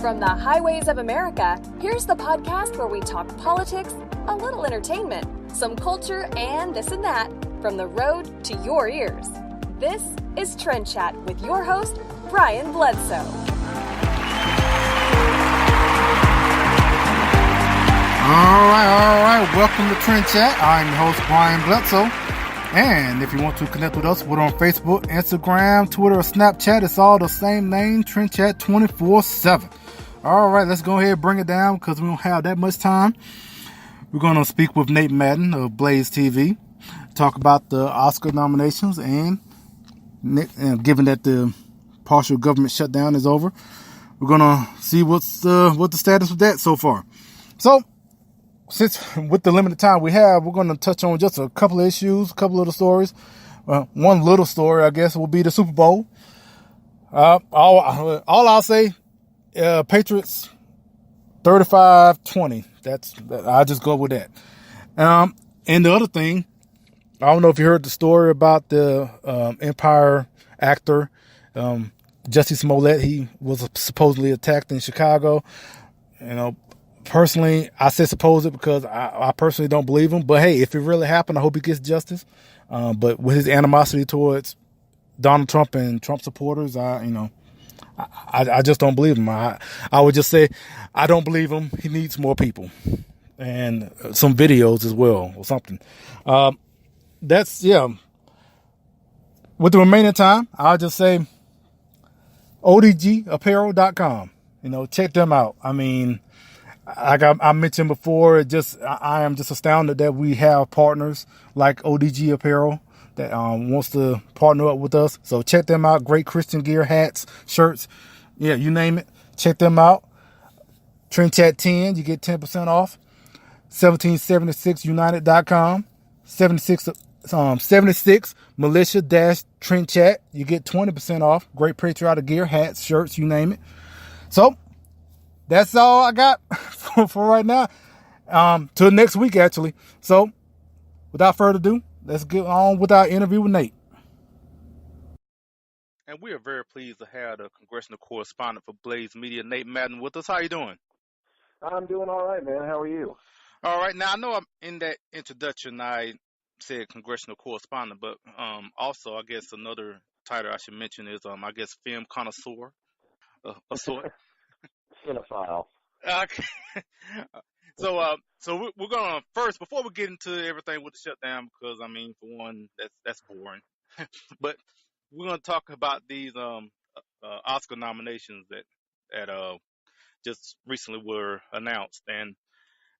From the highways of America, here's the podcast where we talk politics, a little entertainment, some culture, and this and that, from the road to your ears. This is Trend Chat with your host, Brian Bledsoe. All right. Welcome to Trend Chat. I'm your host, Brian Bledsoe. And if you want to connect with us, we're on Facebook, Instagram, Twitter, or Snapchat. It's all the same name, Trend Chat 24/7. All right, let's go ahead and bring it down because we don't have that much time. We're going to speak with Nate Madden of Blaze TV, talk about the Oscar nominations, and given that the partial government shutdown is over, we're going to see what the status of that so far. So, since with the limited time we have, we're going to touch on just a couple of issues, a couple of the stories. One little story, I guess, will be the Super Bowl. All I'll say, Patriots 35-20. I'll just go with that. And the other thing, I don't know if you heard the story about the Empire actor, Jussie Smollett. He was supposedly attacked in Chicago. Personally, I say supposed because I personally don't believe him. But hey, if it really happened, I hope he gets justice. But with his animosity towards Donald Trump and Trump supporters, I just don't believe him. I would just say I don't believe him. He needs more people and some videos as well or something. With the remaining time, I'll just say odgapparel.com. Check them out. I mean, like I mentioned before, I am just astounded that we have partners like ODG Apparel that wants to partner up with us. So check them out. Great Christian gear, hats, shirts, you name it. Check them out. Trend Chat 10, you get 10% off. 1776united.com. 76 militia-trend chat, you get 20% off. Great patriotic gear, hats, shirts, you name it. So that's all I got for right now. Till next week, actually. So, without further ado, let's get on with our interview with Nate. And we are very pleased to have the congressional correspondent for Blaze Media, Nate Madden, with us. How you doing? I'm doing all right, man. How are you? All right. Now, I know in that introduction I said congressional correspondent, but also I guess another title I should mention is, I guess, film connoisseur of sort. Cinephile. Okay. So we're gonna first, before we get into everything with the shutdown, because I mean, for one, that's boring. But we're gonna talk about these Oscar nominations that just recently were announced. And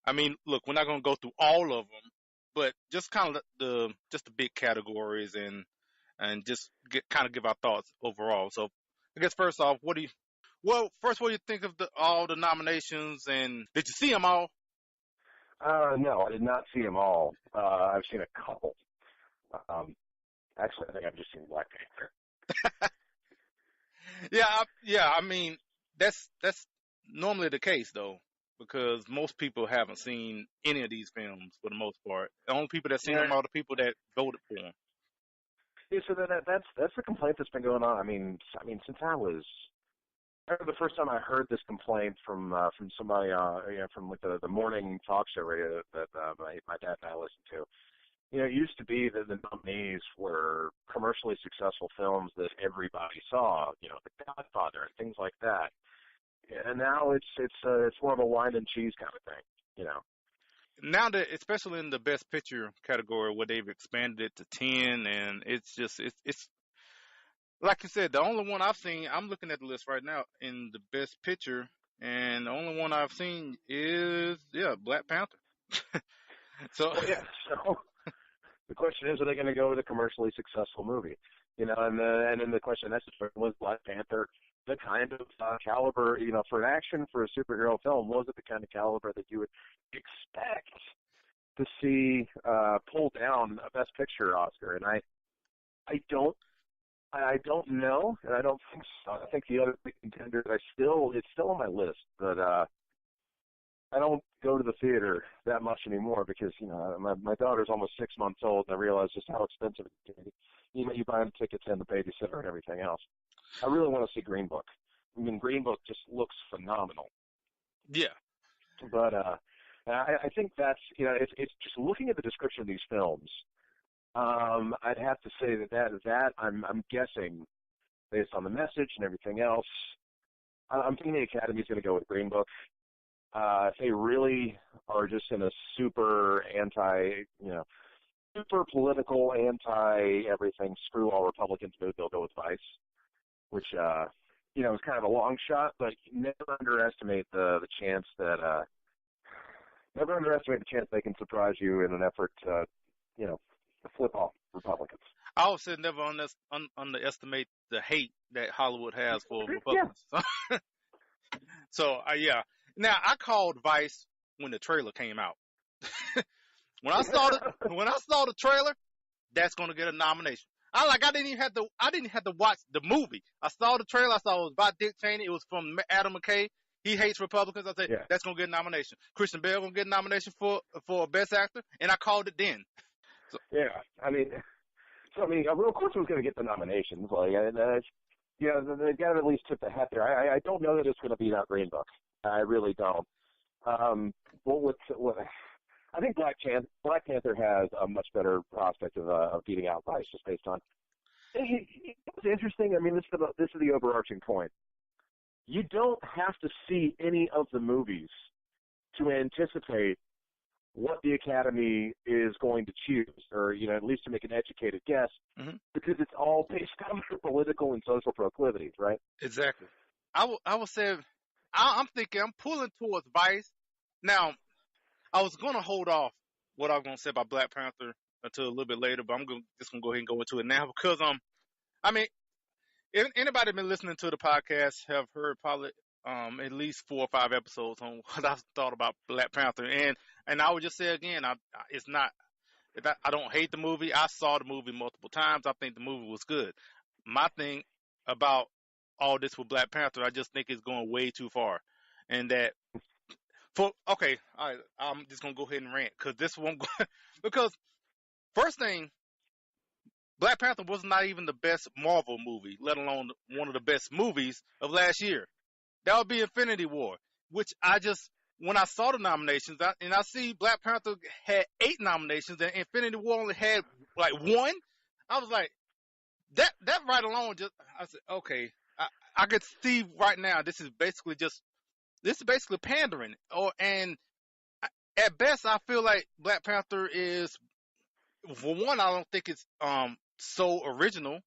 I mean, look, we're not gonna go through all of them, but just kind of the big categories and just give our thoughts overall. So I guess first off, what do you think of all the nominations, and did you see them all? No, I did not see them all. I've seen a couple. Actually, I think I've just seen Black Panther. Yeah. I mean, that's normally the case though, because most people haven't seen any of these films for the most part. The only people that seen them are the people that voted for them. Yeah, so that's the complaint that's been going on. I mean, since I remember the first time I heard this complaint from somebody, from like the morning talk show radio that my dad and I listened to. It used to be that the nominees were commercially successful films that everybody saw, The Godfather and things like that. And now it's more of a wine and cheese kind of thing, Now that, especially in the Best Picture category, where they've expanded it to 10, and it's like you said, the only one I've seen, I'm looking at the list right now in the Best Picture, and the only one I've seen is, Black Panther. So the question is, are they going to go with a commercially successful movie? And then the question was Black Panther the kind of caliber, for an action, for a superhero film, was it the kind of caliber that you would expect to see pull down a Best Picture Oscar? And I don't know, and I don't think so. I think the other big contenders, it's still on my list, but I don't go to the theater that much anymore because, my daughter's almost 6 months old, and I realize just how expensive it is. You buy them tickets and the babysitter and everything else. I really want to see Green Book. I mean, Green Book just looks phenomenal. Yeah. But I think that's, it's just looking at the description of these films. I'd have to say that I'm guessing based on the message and everything else. I'm thinking the Academy's going to go with Green Book. If they really are just in a super super political, anti-everything, screw all Republicans mood, they'll go with Vice, which, is kind of a long shot, but never underestimate the chance they can surprise you in an effort to flip off Republicans. I also never underestimate the hate that Hollywood has for Republicans. Yeah. So, yeah. Now, I called Vice when the trailer came out. When I saw the trailer, that's going to get a nomination. I didn't even have to watch the movie. I saw the trailer. I saw it was about Dick Cheney. It was from Adam McKay. He hates Republicans. I said, That's going to get a nomination. Christian Bale going to get a nomination for Best Actor, and I called it then. So, yeah, of course it was going to get the nominations. They've got to at least tip the hat there. I don't know that it's going to beat out Green Book. I really don't. I think Black Panther has a much better prospect of beating out Vice just based on. It's interesting. I mean, this is the overarching point. You don't have to see any of the movies to anticipate what the Academy is going to choose, or at least to make an educated guess, because it's all based on their political and social proclivities, right? Exactly. I will say, I'm thinking I'm pulling towards Vice. Now, I was going to hold off what I was going to say about Black Panther until a little bit later, but I'm just going to go ahead and go into it now because if anybody been listening to the podcast have heard probably at least 4 or 5 episodes on what I thought about Black Panther, and I would just say again, I don't hate the movie. I saw the movie multiple times. I think the movie was good. My thing about all this with Black Panther, I just think it's going way too far, and that. I'm just gonna go ahead and rant because first thing, Black Panther was not even the best Marvel movie, let alone one of the best movies of last year. That would be Infinity War, which when I saw the nominations, I see Black Panther had 8 nominations and Infinity War only had like 1. I was like, that right alone I said, okay, I could see right now this is basically pandering. And at best, I feel like Black Panther is, for one, I don't think it's so original,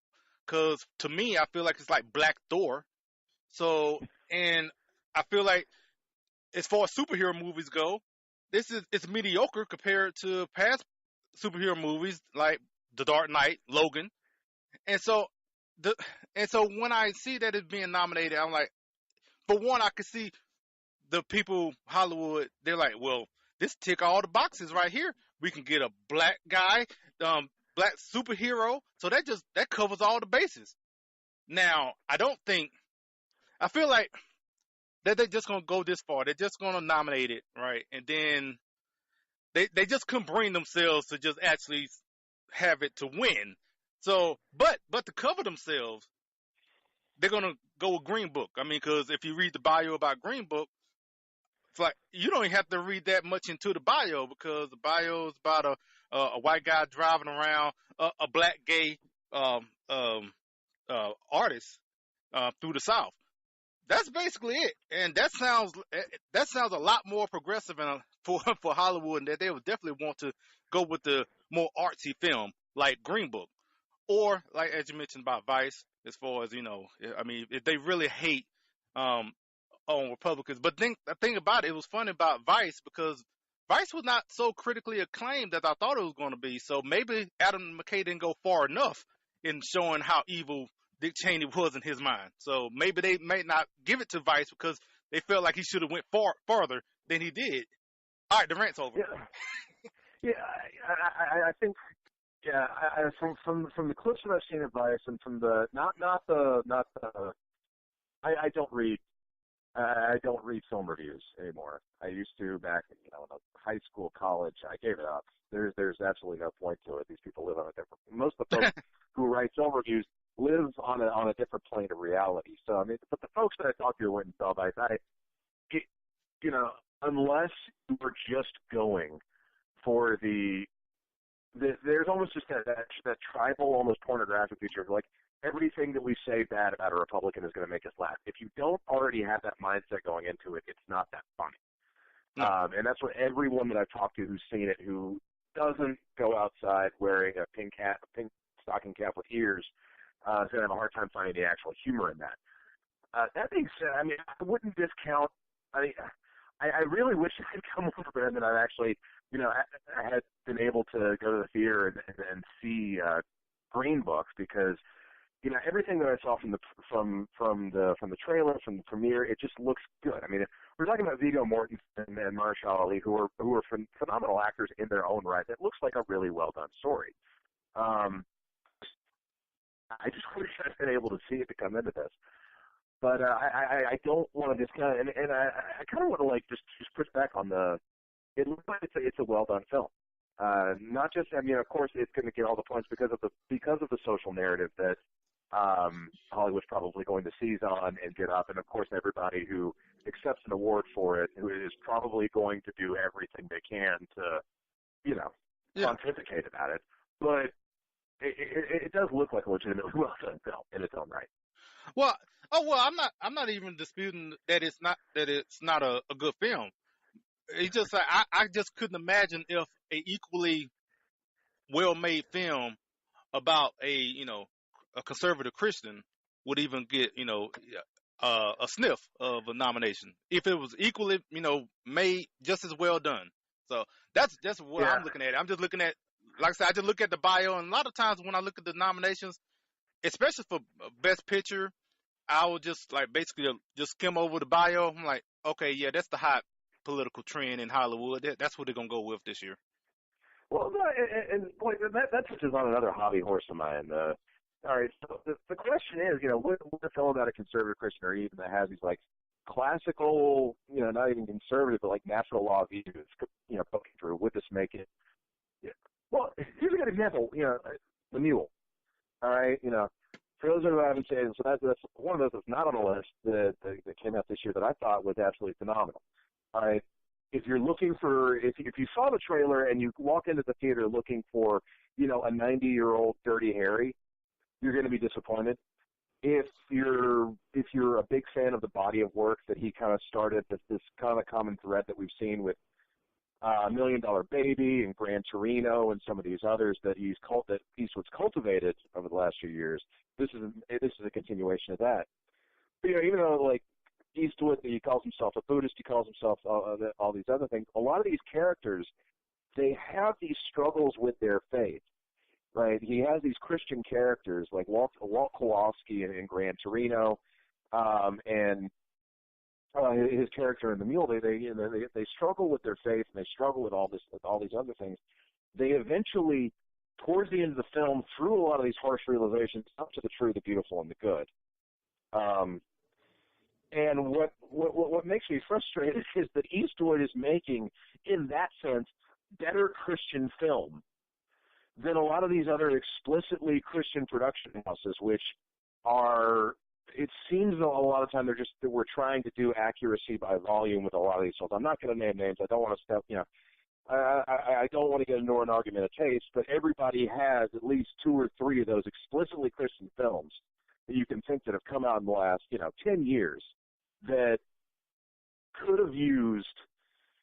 because to me, I feel like it's like Black Thor. So, and I feel like as far as superhero movies go, it's mediocre compared to past superhero movies like The Dark Knight, Logan, and so when I see that it's being nominated, I'm like, for one, I could see the people, Hollywood, they're like, well, this tick all the boxes right here. We can get a black guy, black superhero. So that covers all the bases. Now, I feel like that they're just going to go this far. They're just going to nominate it, right? And then they just couldn't bring themselves to just actually have it to win. So, but to cover themselves, they're going to go with Green Book. I mean, because if you read the bio about Green Book, it's like you don't even have to read that much into the bio, because the bio is about a white guy driving around a black gay artist through the South. That's basically it, and that sounds a lot more progressive for Hollywood, and that they would definitely want to go with the more artsy film like Green Book, or like as you mentioned about Vice. As far as if they really hate on Republicans, but the thing about it was funny about Vice, because Vice was not so critically acclaimed as I thought it was going to be. So maybe Adam McKay didn't go far enough in showing how evil Dick Cheney was in his mind. So maybe they may not give it to Vice because they felt like he should have went farther than he did. All right, the rant's over. Yeah, I think. Yeah, from the clips that I've seen of Vice, and from the I don't read film reviews anymore. I used to back in high school, college. I gave it up. There's absolutely no point to it. These people live on a different. Most of the folks who write film reviews, live on a different plane of reality. So I mean, but the folks that I talk to went and saw Vice. You know, unless you're just going for there's almost just that tribal, almost pornographic feature of like everything that we say bad about a Republican is going to make us laugh. If you don't already have that mindset going into it, it's not that funny. No. And that's what everyone that I've talked to who's seen it, who doesn't go outside wearing a pink stocking cap with ears, is going to have a hard time finding the actual humor in that. That being said, I mean, I wouldn't discount. I really wish I had come over and that I actually, you know, I had been able to go to the theater and see Green Book, because, you know, everything that I saw from the trailer, from the premiere, it just looks good. I mean, we're talking about Viggo Mortensen and Marshall Ali, who are phenomenal actors in their own right. It looks like a really well done story. I just wish I'd been able to see it to come into this. But I don't want to discount it, and I kind of want to like just push back on the. It looks like it's a well done film. Not just, I mean, of course, it's going to get all the points because of the social narrative that Hollywood's probably going to seize on and get up, and of course, everybody who accepts an award for it, who is probably going to do everything they can to, you know, pontificate about it. But it does look like a legitimately well done film in its own right. Well, I'm not even disputing that it's not a good film. It's just like I just couldn't imagine if a equally well-made film about a conservative Christian would even get, a sniff of a nomination if it was equally, made just as well done. So that's just what I'm looking at. I'm just looking at, like I said, I just look at the bio, and a lot of times when I look at the nominations, especially for Best Picture, I will just like basically just skim over the bio. I'm like, okay, yeah, that's the hot political trend in Hollywood. That's what they're gonna go with this year. Well, no, and boy, that touches on another hobby horse of mine. All right, so the question is, what a film about a conservative Christian, or even that has these like classical, not even conservative, but like natural law views, poking through. Would this make it? Yeah. Well, here's a good example. The Mule. All right, for those who haven't seen it, so that's one of those that's not on the list that came out this year that I thought was absolutely phenomenal. All right, if you're looking for, if you saw the trailer and you walk into the theater looking for, a 90-year-old Dirty Harry, you're going to be disappointed. If you're a big fan of the body of work that he kind of started, this kind of common thread that we've seen with $1 Million Baby and Gran Torino and some of these others that Eastwood's cultivated over the last few years, this is a continuation of that. But, even though like Eastwood, he calls himself a Buddhist, he calls himself all these other things. A lot of these characters, they have these struggles with their faith, right? He has these Christian characters like Walt Kowalski in Gran Torino, and his character in The Mule. They struggle with their faith, and they struggle with all these other things. They eventually, towards the end of the film, through a lot of these harsh realizations, up to the true, the beautiful, and the good. And what makes me frustrated is that Eastwood is making, in that sense, better Christian film than a lot of these other explicitly Christian production houses, which are, it seems a lot of time we're trying to do accuracy by volume with a lot of these films. I'm not going to name names. I don't want to step, I don't want to get into an argument of taste, but everybody has at least 2 or 3 of those explicitly Christian films that you can think that have come out in the last, 10 years that could have used,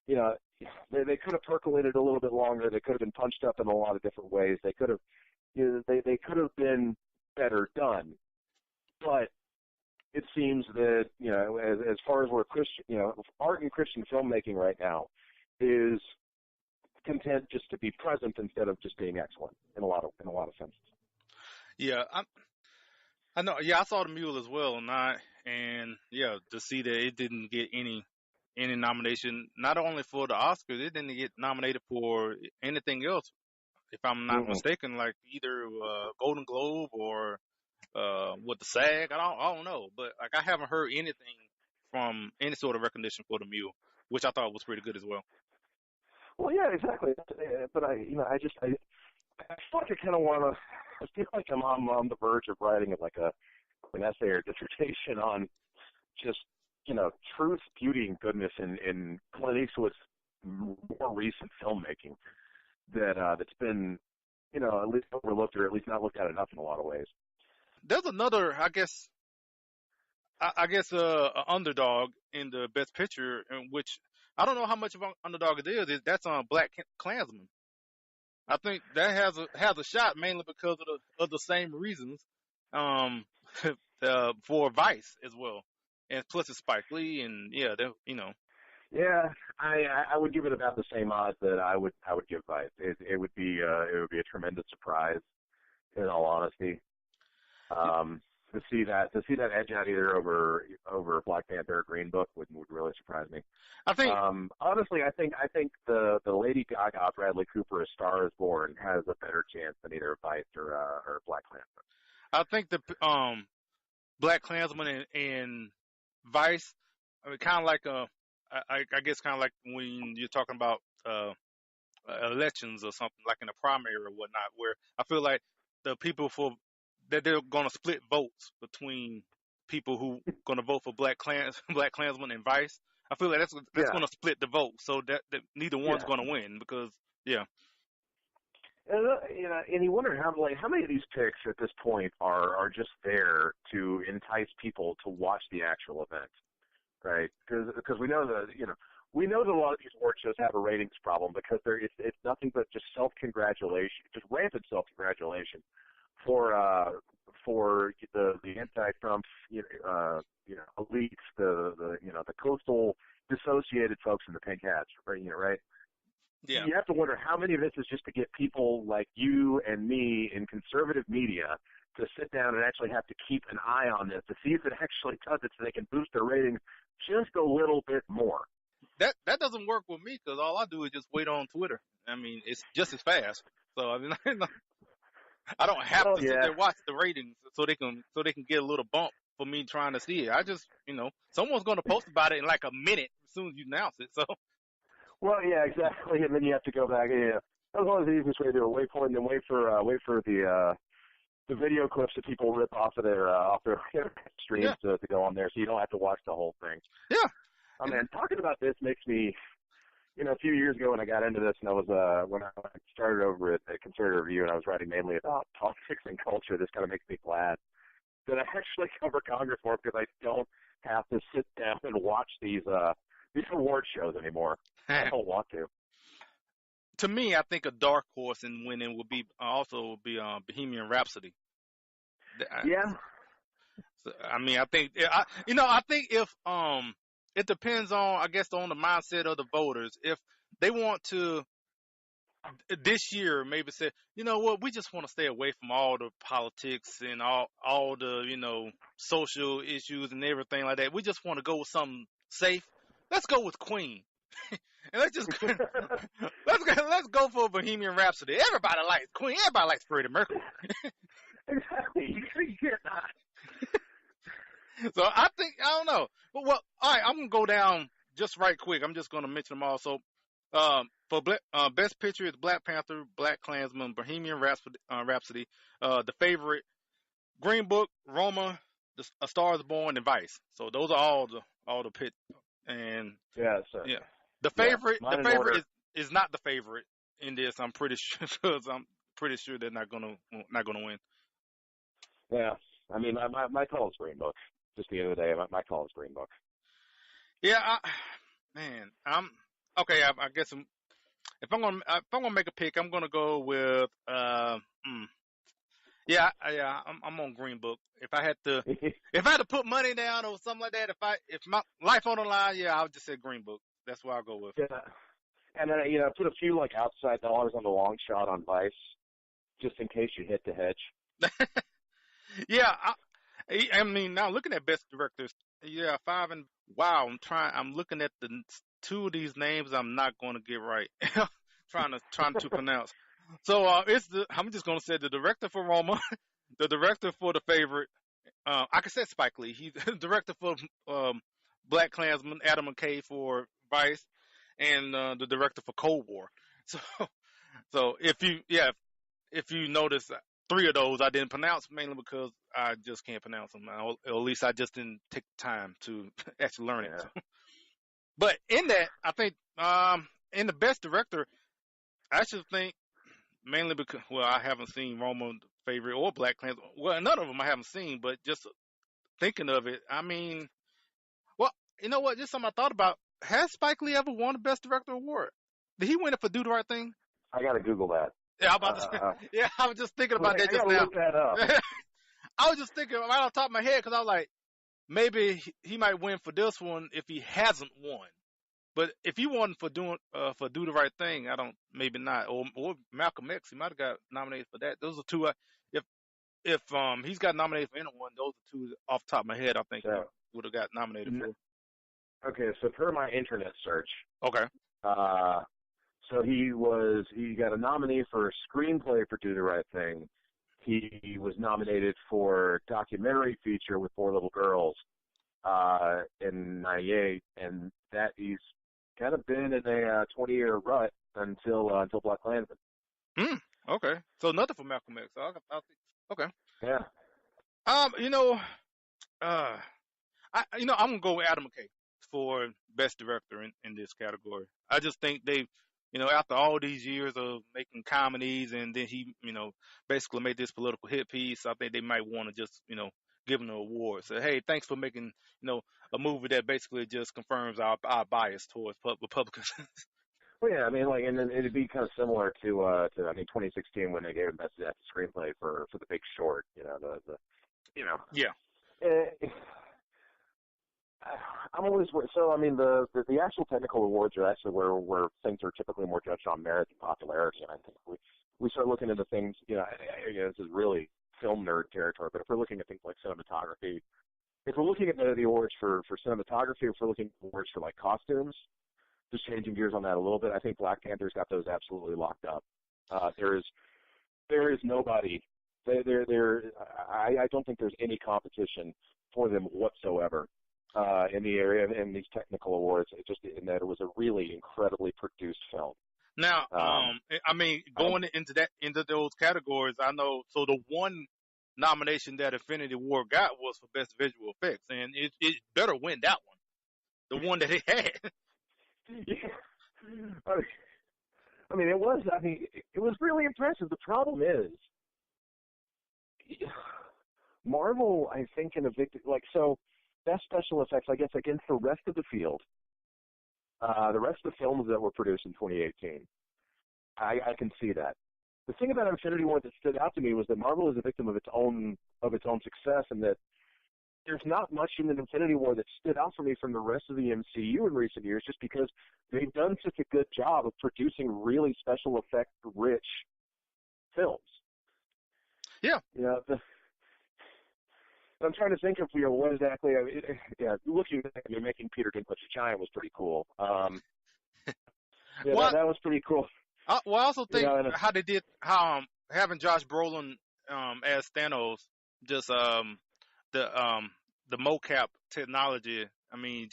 they could have percolated a little bit longer. They could have been punched up in a lot of different ways. They could have, they could have been better done. But it seems that, as far as we're Christian, art and Christian filmmaking right now is content just to be present instead of just being excellent in a lot of senses. Yeah, I know. Yeah, I saw The Mule as well, and to see that it didn't get any nomination, not only for the Oscars, it didn't get nominated for anything else, if I'm not mistaken, like either Golden Globe or with the SAG. I don't know, but like I haven't heard anything from any sort of recognition for The Mule, which I thought was pretty good as well. Well, yeah, exactly. But I feel like I kind of want to. feel like I'm on the verge of writing like an essay or dissertation on just, truth, beauty, and goodness in Clint Eastwood's more recent filmmaking that's been, at least overlooked or at least not looked at enough in a lot of ways. There's another, a underdog in the Best Picture, in which I don't know how much of an underdog it is. That's on Black Klansman. I think that has a shot mainly because of the same reasons, for Vice as well, and plus it's Spike Lee, and yeah, Yeah, I would give it about the same odds that I would give Vice. It would be a tremendous surprise, in all honesty. To see that edge out either over Black Panther or Green Book would really surprise me. I think honestly, I think the Lady Gaga Bradley Cooper A Star Is Born has a better chance than either Vice or Black Klansman. I think the Black Klansman and Vice, I mean, kind of like I guess kind of like when you're talking about elections or something, like in a primary or whatnot, where I feel like the people that they're going to split votes between people who going to vote for Black Klansman and Vice. I feel like that's going to split the vote, so that neither one's going to win because And and you wonder how many of these picks at this point are just there to entice people to watch the actual event, right? Because we know that a lot of these award shows have a ratings problem because it's nothing but just self-congratulation, just rampant self-congratulation for the anti-Trump elites, the coastal dissociated folks in the pink hats, right? Yeah. You have to wonder how many of this is just to get people like you and me in conservative media to sit down and actually have to keep an eye on this to see if it actually does it so they can boost their ratings just a little bit more. That doesn't work with me because all I do is just wait on Twitter. I mean, it's just as fast. So I mean, I don't have to sit there and watch the ratings so they can get a little bump for me trying to see it. I just someone's going to post about it in like a minute as soon as you announce it. So. Well, yeah, exactly, and then you have to go back. Yeah, that's one of the easiest way to do it. Wait for the video clips that people rip off their streams to go on there, so you don't have to watch the whole thing. Yeah. Oh man, talking about this makes me, a few years ago when I got into this, and I was when I started over at Conservative Review, and I was writing mainly about politics and culture. This kind of makes me glad that I actually cover Congress more because I don't have to sit down and watch these award shows anymore. I don't want to. To me, I think a dark horse in winning would be Bohemian Rhapsody. Yeah. I mean, I think if it depends on, I guess, on the mindset of the voters. If they want to this year maybe say, you know what, we just want to stay away from all the politics and all the social issues and everything like that. We just want to go with something safe. Let's go with Queen. And let's go for Bohemian Rhapsody. Everybody likes Queen. Everybody likes Freddie Mercury. Exactly. You can't not. So I don't know. But all right, I'm gonna go down just right quick. I'm just gonna mention them all. So for Best Picture is Black Panther, Black Klansman, Bohemian Rhapsody, The Favorite, Green Book, Roma, A Star Is Born, and Vice. So those are all the picks. And yeah. The favorite is not the favorite in this. I'm pretty sure because I'm pretty sure they're not gonna win. Yeah, I mean my call is Green Book. Just the other day, my call is Green Book. Yeah, I'm okay. I guess if I'm gonna make a pick, I'm gonna go with I'm on Green Book. If I had to put money down or something like that, if my life on the line, I would just say Green Book. That's what I'll go with. Yeah, and then put a few like outside dollars on the long shot on Vice, just in case you hit the hedge. Yeah, I mean now looking at Best Directors, 5 and wow. I'm looking at the two of these names. I'm not going to get right. trying to pronounce. So I'm just going to say the director for Roma, the director for The Favorite. I can say Spike Lee. He's the director for Black Klansman, Adam McKay for Vice, and the director for Cold War. So if you notice, 3 of those I didn't pronounce mainly because I just can't pronounce them. Or at least I just didn't take the time to actually learn it. Yeah. But in that, I think in the best director, I should think mainly because I haven't seen Roma Favorite or Black Clans. Well, none of them I haven't seen, but just thinking of it, I mean, well, you know what? Just something I thought about. Has Spike Lee ever won the Best Director award? Did he win it for Do the Right Thing? I got to Google that. Yeah, I'm about to, yeah, I was just thinking about that just I gotta now. look that up. I was just thinking right off the top of my head because I was like, maybe he might win for this one if he hasn't won. But if he won for Do the Right Thing, maybe not. Or Malcolm X, he might have got nominated for that. Those are two. If he's got nominated for anyone, those are two off the top of my head. I think he would have got nominated for. Okay, so per my internet search, Okay. So he got a nominee for screenplay for Do the Right Thing. He was nominated for documentary feature with 4 little girls in '98, and that he's kind of been in a 20-year rut until Black Klansman. Okay. So nothing for Malcolm X. Okay. Yeah. I'm gonna go with Adam McKay for best director in this category. I just think they, after all these years of making comedies and then he, basically made this political hit piece, I think they might want to just, give him an award. Say, hey, thanks for making, a movie that basically just confirms our bias towards Republicans. Well, yeah, I mean, like, and then it'd be kind of similar to 2016 when they gave him best screenplay for The Big Short. Yeah. I'm always so. I mean, the actual technical awards are actually where things are typically more judged on merit and popularity. And I think we start looking into things. This is really film nerd territory. But if we're looking at things like cinematography, if we're looking at the awards for cinematography, if we're looking at awards for like costumes, just changing gears on that a little bit, I think Black Panther's got those absolutely locked up. There is nobody. I don't think there's any competition for them whatsoever. In the area in these technical awards, in that it was a really incredibly produced film. Now, going into those categories, I know. So the one nomination that Infinity War got was for best visual effects, and it better win that one, the one that it had. Yeah. I mean, it was really impressive. The problem is, Marvel, I think, in a victory best special effects, I guess, against the rest of the field, the rest of the films that were produced in 2018, I can see that. The thing about Infinity War that stood out to me was that Marvel is a victim of its own success, and that there's not much in the Infinity War that stood out for me from the rest of the MCU in recent years, just because they've done such a good job of producing really special effect rich films. Yeah. I'm trying to think of what exactly. Looking back, making Peter Dinklage a giant was pretty cool. That was pretty cool. I also think how they did having Josh Brolin as Thanos, just the mocap technology. I mean,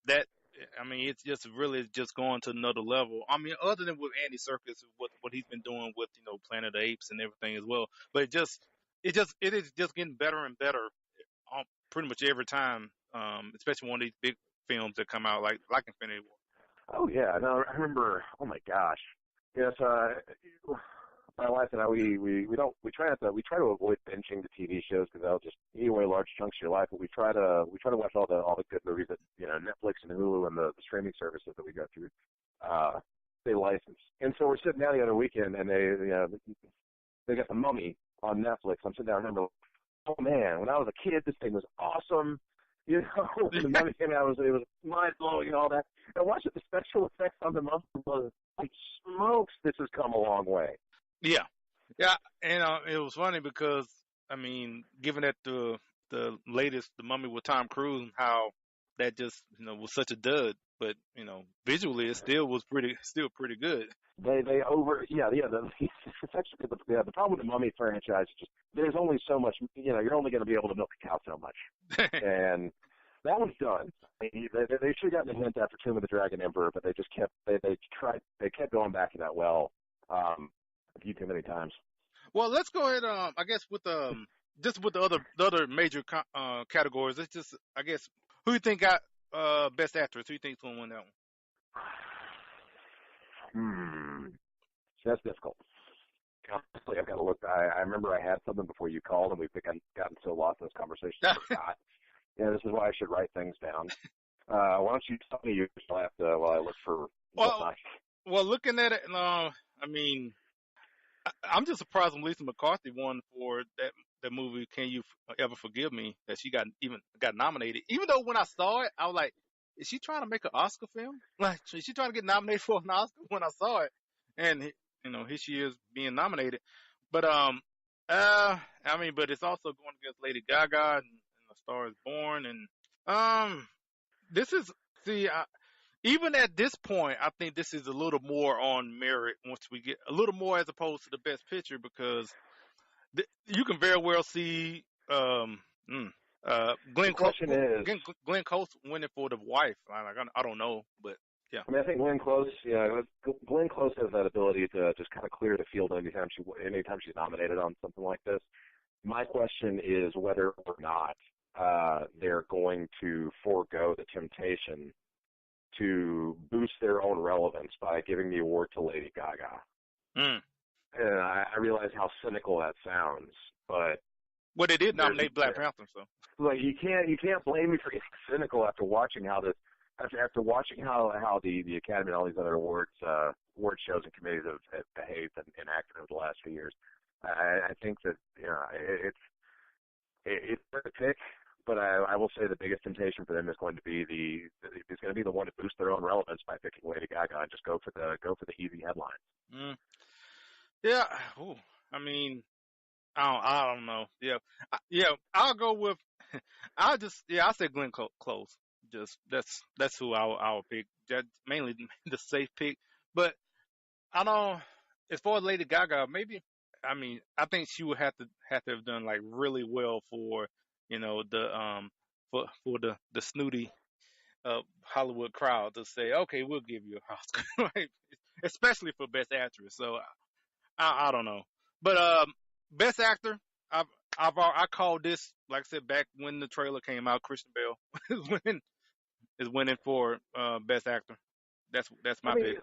it's just really just going to another level. I mean, other than with Andy Serkis, what he's been doing with Planet of the Apes and everything as well, but it is just getting better and better pretty much every time, especially one of these big films that come out like Infinity War. Oh yeah, no, I remember. Oh my gosh, yes. My wife and I, we try to avoid binging the TV shows because that'll just eat away large chunks of your life. But we try to watch all the good movies that Netflix and Hulu and the streaming services that we go through. They license, and so we're sitting down the other weekend, and they got The Mummy on Netflix. I'm sitting down and remember, oh man, when I was a kid, this thing was awesome. When the Mummy came out, it was mind blowing and all that. And watching the special effects on the Mummy was like smokes. This has come a long way. Yeah, and it was funny because given that the latest The Mummy with Tom Cruise, and how that just was such a dud, but visually it still was pretty good. They over the problem with the Mummy franchise is just there's only so much, you're only going to be able to milk a cow so much, and that one's done. They should have gotten a hint after Tomb of the Dragon Emperor, but they just kept going back to that well a few too many times. Well, let's go ahead. I guess with just with the other major categories. It's just I guess who you think got best actress? Who you think's gonna win that Hmm. That's difficult. Honestly, I've got to look. I remember I had something before you called, and we've gotten so lost in this conversation I one? forgot. Yeah, this is why I should write things down. Why don't you tell me yours while I look for what well, my... well, looking at it, I mean, I'm just surprised when Lisa McCarthy won for that movie. Can you ever forgive me? That she got nominated. Even though when I saw it, I was like, is she trying to make an Oscar film? Like, is she trying to get nominated for an Oscar? When I saw it, and here she is being nominated. But I mean, but it's also going against Lady Gaga and A Star Is Born, and this is see. Even at this point, I think this is a little more on merit once we get a little more as opposed to the best picture because you can very well see The question is, Glenn Close winning for the wife. I don't know, but yeah. I mean, I think Glenn Close has that ability to just kind of clear the field anytime she's nominated on something like this. My question is whether or not they're going to forego the temptation to boost their own relevance by giving the award to Lady Gaga. Mm. And I realize how cynical that sounds, but well, they did nominate Black Panther, so like you can't blame me for getting cynical after watching how the Academy and all these other award shows and committees have behaved and acted over the last few years. I think that it's fair to pick, but I will say the biggest temptation for them is going to be the one to boost their own relevance by picking Lady Gaga and just go for the easy headlines. Mm. Yeah. Ooh. I mean, I don't know. Yeah. I'll go with. I said Glenn Close. Just that's who I'll pick. That mainly the safe pick. But I don't. As far as Lady Gaga, maybe. I mean, I think she would have to have done like really well for the for the snooty Hollywood crowd to say, okay, we'll give you an Oscar, right? Especially for Best Actress. So I don't know, but Best Actor, I called this, like I said, back when the trailer came out. Christian Bale is winning for Best Actor. That's my pick.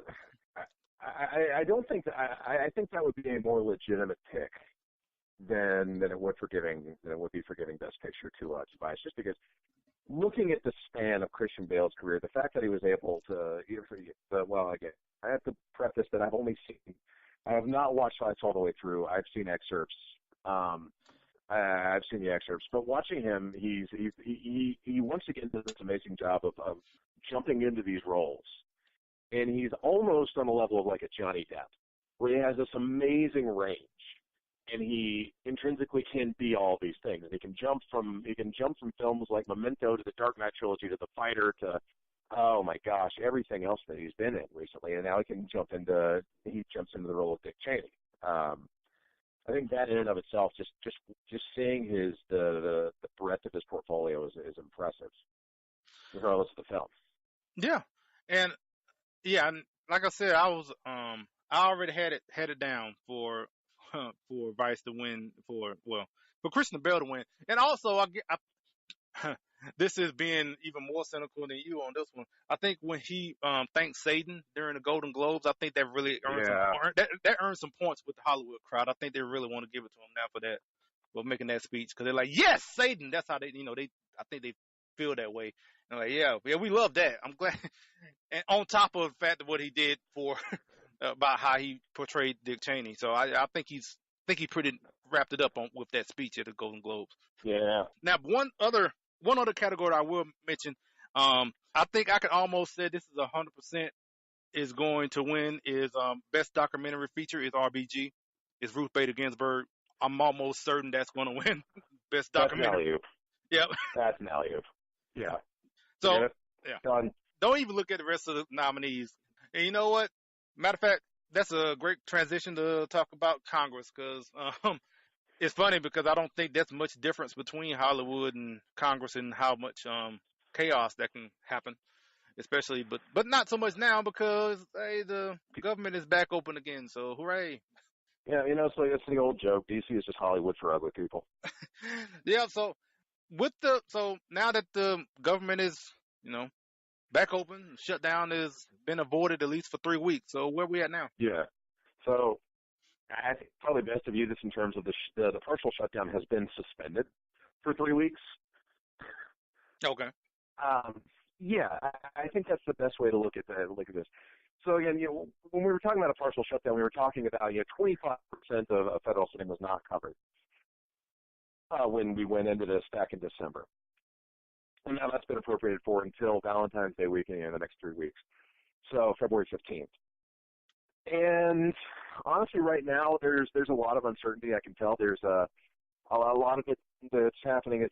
I don't think I think that would be a more legitimate pick than it would be for giving Best Picture to Tobias, just because looking at the span of Christian Bale's career, the fact that he was able to again, I have to preface that I have not watched Lights all the way through. I've seen excerpts. I've seen the excerpts, but watching him, he once again does this amazing job of jumping into these roles, and he's almost on the level of like a Johnny Depp, where he has this amazing range, and he intrinsically can be all these things. And he can jump from films like Memento to the Dark Knight trilogy to The Fighter to, oh my gosh, everything else that he's been in recently, and now he jumps into the role of Dick Cheney. I think that in and of itself, just seeing the breadth of his portfolio is impressive, regardless of the film. Yeah, and like I said, I already had it down for Vice to win for Christian Bale to win, and also this is being even more cynical than you on this one. I think when he thanked Satan during the Golden Globes, I think that really that earned some points with the Hollywood crowd. I think they really want to give it to him now for that, for making that speech, because they're like, yes, Satan. That's how I think they feel that way. And like, yeah, we love that. I'm glad. And on top of the fact of what he did for about how he portrayed Dick Cheney, so I think he pretty wrapped it up with that speech at the Golden Globes. Yeah. Now, one other category I will mention, I think I could almost say this is 100% is going to win is Best Documentary Feature is RBG. It's Ruth Bader Ginsburg. I'm almost certain that's going to win Best Documentary. Yep. That's an alley-oop. Yeah. So, yeah. Done. Don't even look at the rest of the nominees. And you know what? Matter of fact, that's a great transition to talk about Congress, because it's funny because I don't think there's much difference between Hollywood and Congress and how much chaos that can happen, especially, but not so much now because the government is back open again. So hooray! Yeah, it's the old joke. DC is just Hollywood for ugly people. Yeah. So now that the government is, you know, back open, shutdown has been avoided at least for 3 weeks. So where we at now? Yeah. So I think probably best to view this in terms of the partial shutdown has been suspended for 3 weeks. Okay. Yeah, I think that's the best way to look at this. So again, when we were talking about a partial shutdown, we were talking about 25% of federal spending was not covered when we went into this back in December, and now that's been appropriated for until Valentine's Day weekend in the next 3 weeks, so February 15th. And honestly, right now there's a lot of uncertainty. I can tell there's a lot of it that's happening as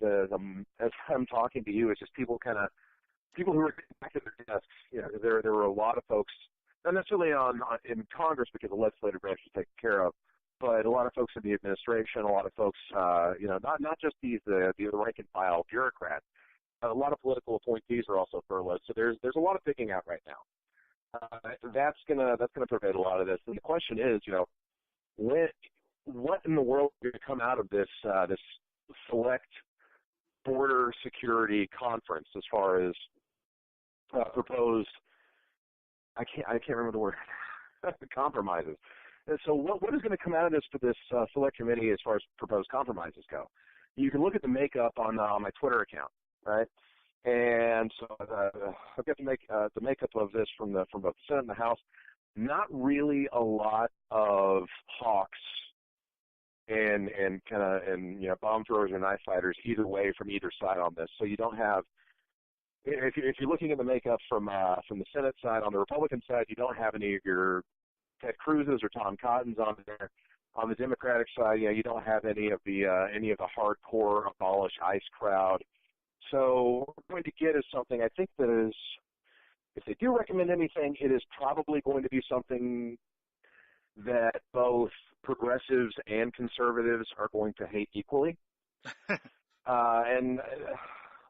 I'm talking to you. It's just people who are back at their desks. There were a lot of folks, not necessarily in Congress because the legislative branch is taken care of, but a lot of folks in the administration, a lot of folks, not just the rank and file bureaucrats. A lot of political appointees are also furloughed. So there's a lot of picking out right now. That's gonna pervade a lot of this. And the question is, what in the world is going to come out of this select border security conference as far as proposed? I can't remember the word. Compromises. And so what is going to come out of this for this select committee as far as proposed compromises go? You can look at the makeup on my Twitter account, right? And so I've got the makeup of this from both the Senate and the House. Not really a lot of hawks and bomb throwers or knife fighters either way from either side on this. So you don't have, if you're looking at the makeup from the Senate side, on the Republican side, you don't have any of your Ted Cruz's or Tom Cottons on there. On the Democratic side, you don't have any of the hardcore abolish ICE crowd. So what we're going to get is something I think that is, if they do recommend anything, it is probably going to be something that both progressives and conservatives are going to hate equally.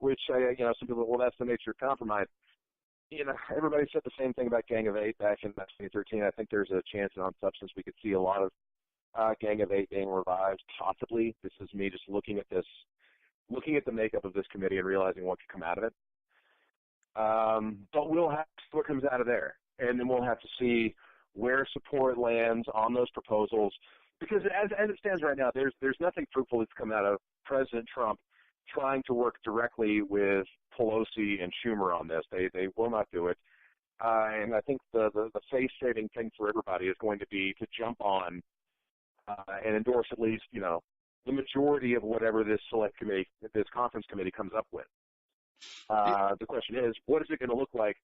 Which some people, well, that's the nature of compromise. Everybody said the same thing about Gang of Eight back in 2013. I think there's a chance that on substance we could see a lot of Gang of Eight being revived, possibly. This is me just looking at the makeup of this committee and realizing what could come out of it. But we'll have to see what comes out of there, and then we'll have to see where support lands on those proposals. Because as it stands right now, there's nothing fruitful that's come out of President Trump trying to work directly with Pelosi and Schumer on this. They will not do it. And I think the face-saving thing for everybody is going to be to jump on and endorse at least, the majority of whatever this conference committee comes up with. The question is, what is it going to look like?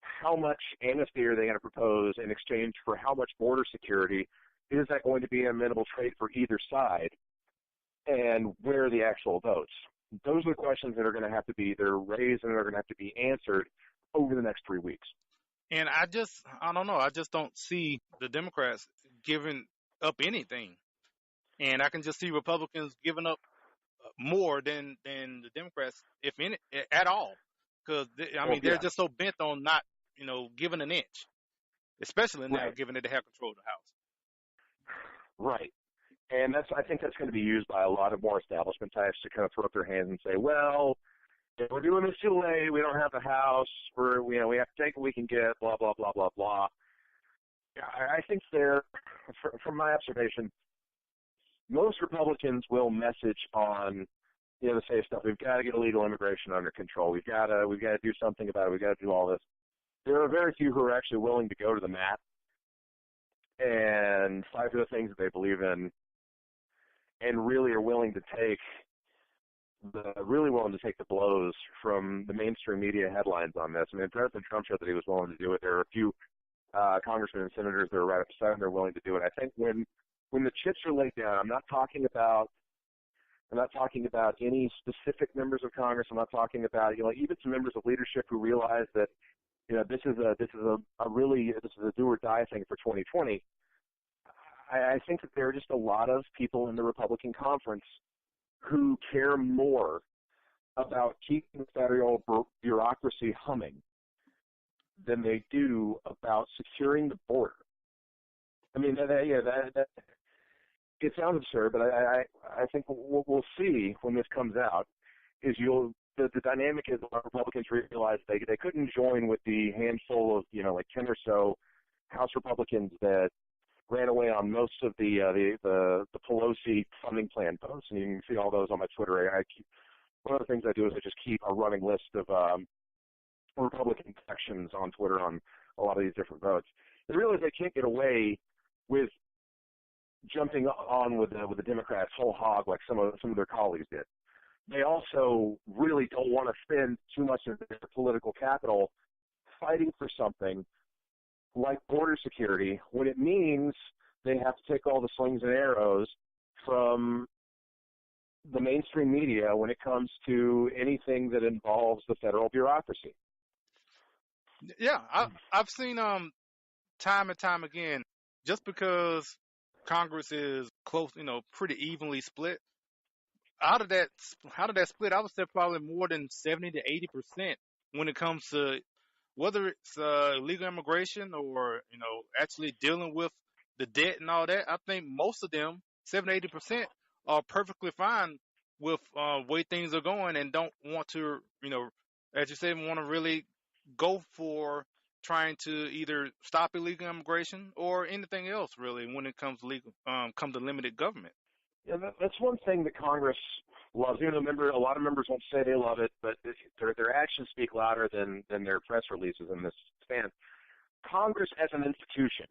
How much amnesty are they going to propose in exchange for how much border security? Is that going to be an amenable trade for either side? And where are the actual votes? Those are the questions that are going to have to be either raised and are going to have to be answered over the next 3 weeks. And I don't know. I just don't see the Democrats giving up anything. And I can just see Republicans giving up more than the Democrats, if any, at all. Because, they're just so bent on not, giving an inch, especially now, given that they have control of the House. Right. And I think that's going to be used by a lot of more establishment types to kind of throw up their hands and say, well, if we're doing this too late, we don't have the House, we have to take what we can get, blah, blah, blah, blah, blah. I think from my observation, most Republicans will message on, the safe stuff. We've got to get illegal immigration under control. We've got to do something about it. We've got to do all this. There are very few who are actually willing to go to the mat and fight for the things that they believe in, and really are willing to take the blows from the mainstream media headlines on this. President Trump showed that he was willing to do it. There are a few congressmen and senators that are right up beside him. They're willing to do it. I think when the chips are laid down, I'm not talking about any specific members of Congress. I'm not talking about even some members of leadership who realize that this is a do or die thing for 2020. I think that there are just a lot of people in the Republican conference who care more about keeping the federal bureaucracy humming than they do about securing the border. it sounds absurd, but I think what we'll see when this comes out is the dynamic is a lot of Republicans realize they couldn't join with the handful of, like 10 or so House Republicans that ran away on most of the Pelosi funding plan votes, and you can see all those on my Twitter. One of the things I do is I just keep a running list of Republican sections on Twitter on a lot of these different votes. They realize they can't get away with jumping on with the Democrats whole hog like some of their colleagues did. They also really don't want to spend too much of their political capital fighting for something like border security when it means they have to take all the slings and arrows from the mainstream media when it comes to anything that involves the federal bureaucracy. Yeah, I've seen time and time again, just because Congress is close, pretty evenly split. Out of that split, I would say probably more than 70 to 80% when it comes to whether it's illegal immigration or actually dealing with the debt and all that. I think most of them, 70 to 80%, are perfectly fine with way things are going and don't want to, as you said, want to really go for trying to either stop illegal immigration or anything else really when it comes to come to limited government. Yeah, that's one thing that Congress loves. A lot of members won't say they love it, but their actions speak louder than their press releases in this stance. Congress as an institution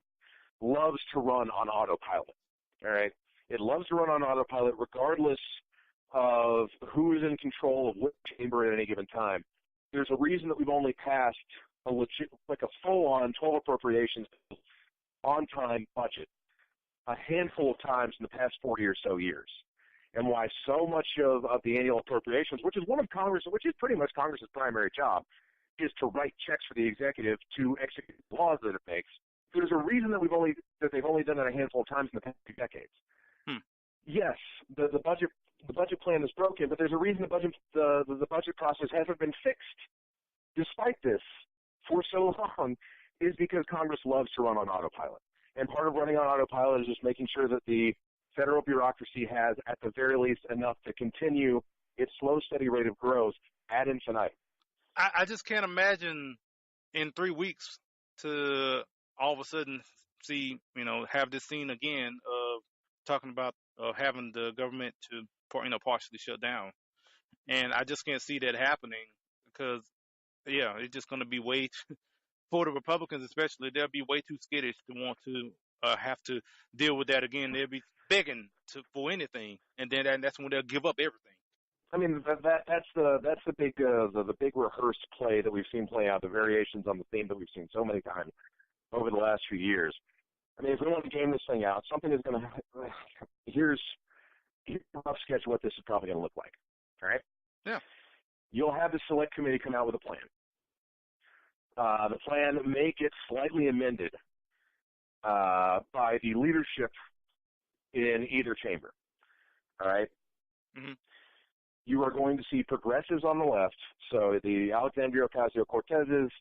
loves to run on autopilot. All right? It loves to run on autopilot regardless of who is in control of which chamber at any given time. There's a reason that we've only passed a full-on 12 appropriations on-time budget a handful of times in the past 40 or so years, and why so much of the annual appropriations, which is pretty much Congress's primary job, is to write checks for the executive to execute the laws that it makes. There's a reason that they've only done it a handful of times in the past 2 decades. Yes, the budget plan is broken, but there's a reason the budget process hasn't been fixed, despite this, for so long, is because Congress loves to run on autopilot. And part of running on autopilot is just making sure that the federal bureaucracy has, at the very least, enough to continue its slow, steady rate of growth ad infinitum. I just can't imagine in 3 weeks to all of a sudden see, have this scene again of talking about having the government to, partially shut down. And I just can't see that happening because, it's just going to be way for the Republicans especially, they'll be way too skittish to want to have to deal with that again. They'll be begging for anything, and then that's when they'll give up everything. I mean, that's the big rehearsed play that we've seen play out, the variations on the theme that we've seen so many times over the last few years. I mean, if we want to game this thing out, something is going to. Here's a rough sketch of what this is probably going to look like. All right. Yeah. You'll have the select committee come out with a plan. The plan may get slightly amended by the leadership in either chamber. All right? Mm-hmm. You are going to see progressives on the left, so the Alexandria Ocasio-Cortezes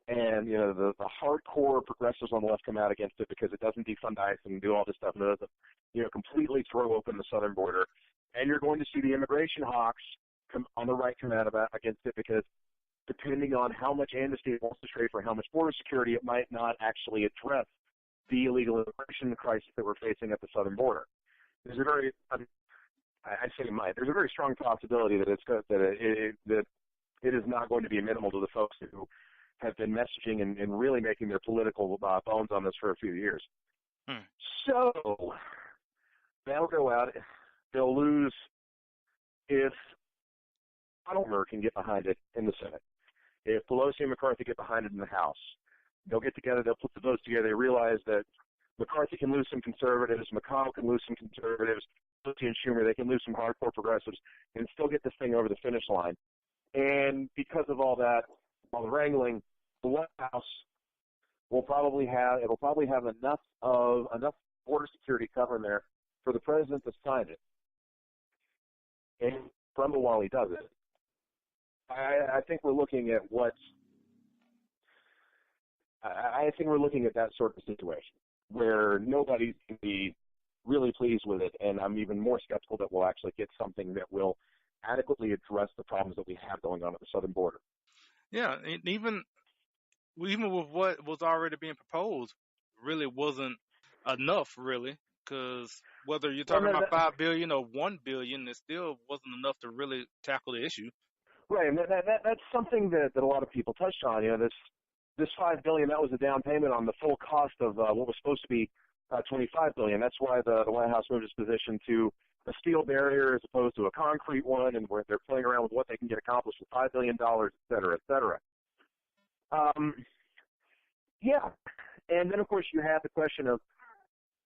and the hardcore progressives on the left come out against it because it doesn't defund ICE and do all this stuff and it doesn't completely throw open the southern border. And you're going to see the immigration hawks on the right come out against it because depending on how much amnesty it wants to trade for how much border security, it might not actually address the illegal immigration crisis that we're facing at the southern border. There's there's a very strong possibility that it is not going to be amenable to the folks who have been messaging and really making their political bones on this for a few years. So they'll go out, they'll lose if Donald can get behind it in the Senate. If Pelosi and McCarthy get behind it in the House, they'll get together, they'll put the votes together, they realize that McCarthy can lose some conservatives, McConnell can lose some conservatives, Pelosi and Schumer, they can lose some hardcore progressives and still get this thing over the finish line. And because of all that, all the wrangling, the White House will probably have enough border security cover in there for the president to sign it and crumble while he does it. I think we're looking at that sort of situation where nobody's going to be really pleased with it, and I'm even more skeptical that we'll actually get something that will adequately address the problems that we have going on at the southern border. Yeah, and even with what was already being proposed, really wasn't enough, really, because whether you're talking about $5 billion or $1 billion, it still wasn't enough to really tackle the issue. Right, and that's something that a lot of people touched on. This $5 billion, that was a down payment on the full cost of what was supposed to be $25 billion. That's why the White House moved its position to a steel barrier as opposed to a concrete one, and where they're playing around with what they can get accomplished with $5 billion, et cetera, et cetera. Yeah, and then of course you have the question of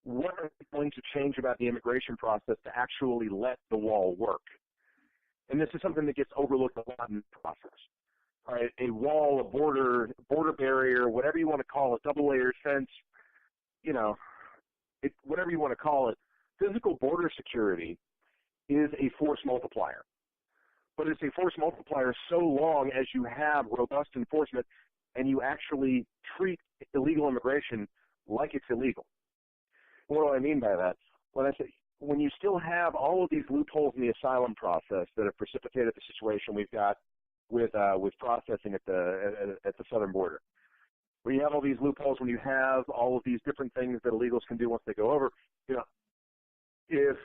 what are we going to change about the immigration process to actually let the wall work? And this is something that gets overlooked a lot in the process. All right, a wall, a border barrier, whatever you want to call it, double-layered fence, whatever you want to call it, physical border security is a force multiplier. But it's a force multiplier so long as you have robust enforcement and you actually treat illegal immigration like it's illegal. What do I mean by that? When you still have all of these loopholes in the asylum process that have precipitated the situation we've got with processing at the southern border, where you have all these loopholes, when you have all of these different things that illegals can do once they go over, if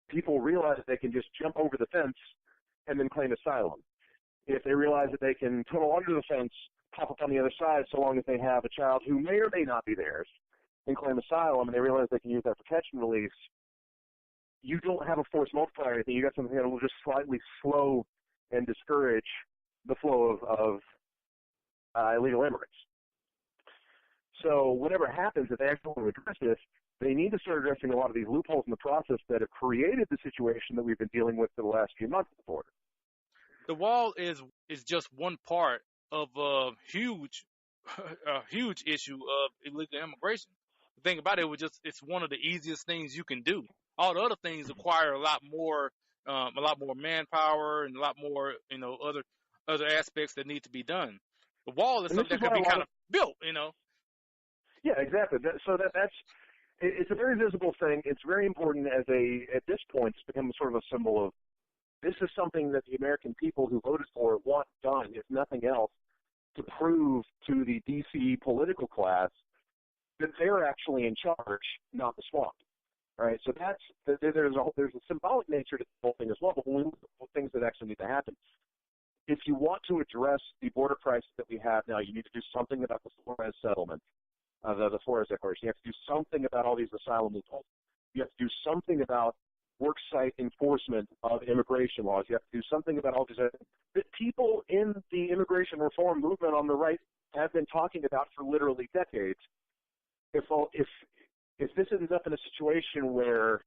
people realize that they can just jump over the fence and then claim asylum, if they realize that they can tunnel under the fence, pop up on the other side, so long as they have a child who may or may not be theirs, and claim asylum, and they realize they can use that for catch and release, you don't have a force multiplier. You got something that will just slightly slow and discourage the flow of illegal immigrants. So whatever happens, if they actually want to address this, they need to start addressing a lot of these loopholes in the process that have created the situation that we've been dealing with for the last few months at the border. The wall is just one part of a huge issue of illegal immigration. The thing about it, it's one of the easiest things you can do. All the other things require a lot more manpower and a lot more, other aspects that need to be done. The wall is something that can be kind of built, Yeah, exactly. It's a very visible thing. It's very important at this point, it's become sort of a symbol of this is something that the American people who voted for it want done, if nothing else, to prove to the D.C. political class that they're actually in charge, not the swamp. All right, so there's a symbolic nature to the whole thing as well. But when we look at things that actually need to happen, if you want to address the border crisis that we have now, you need to do something about the Flores settlement, the Flores Declaration. You have to do something about all these asylum loopholes. You have to do something about worksite enforcement of immigration laws. You have to do something about all these other things that people in the immigration reform movement on the right have been talking about for literally decades. If this ends up in a situation where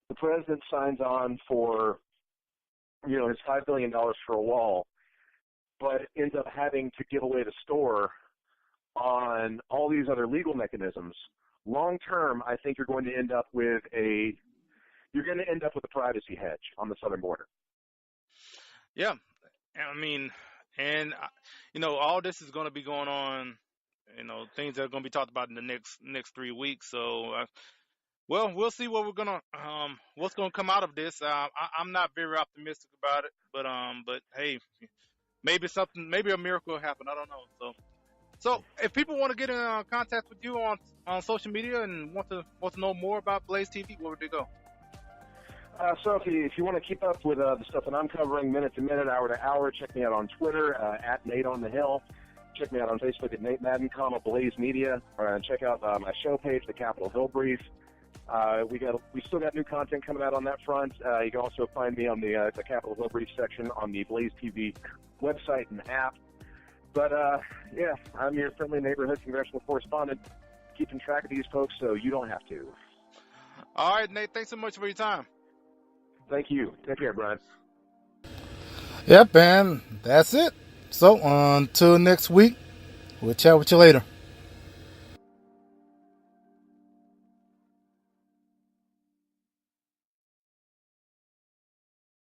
the president signs on for, his $5 billion for a wall, but ends up having to give away the store on all these other legal mechanisms, long term, I think you're going to end up with a privacy hedge on the southern border. Yeah, I mean, and all this is going to be going on. Things that are going to be talked about in the next 3 weeks. So, we'll see what's going to come out of this. I'm not very optimistic about it, but hey, maybe a miracle will happen. I don't know. So if people want to get in contact with you on social media and want to know more about Blaze TV, where would they go? So if you want to keep up with the stuff that I'm covering minute to minute, hour to hour, check me out on Twitter at Nate on the Hill. Check me out on Facebook at Nate Madden, Blaze Media. Check out my show page, the Capitol Hill Brief. We still got new content coming out on that front. You can also find me on the Capitol Hill Brief section on the Blaze TV website and app. But I'm your friendly neighborhood congressional correspondent, keeping track of these folks so you don't have to. All right, Nate. Thanks so much for your time. Thank you. Take care, Brian. Yep, and that's it. So until next week, we'll chat with you later.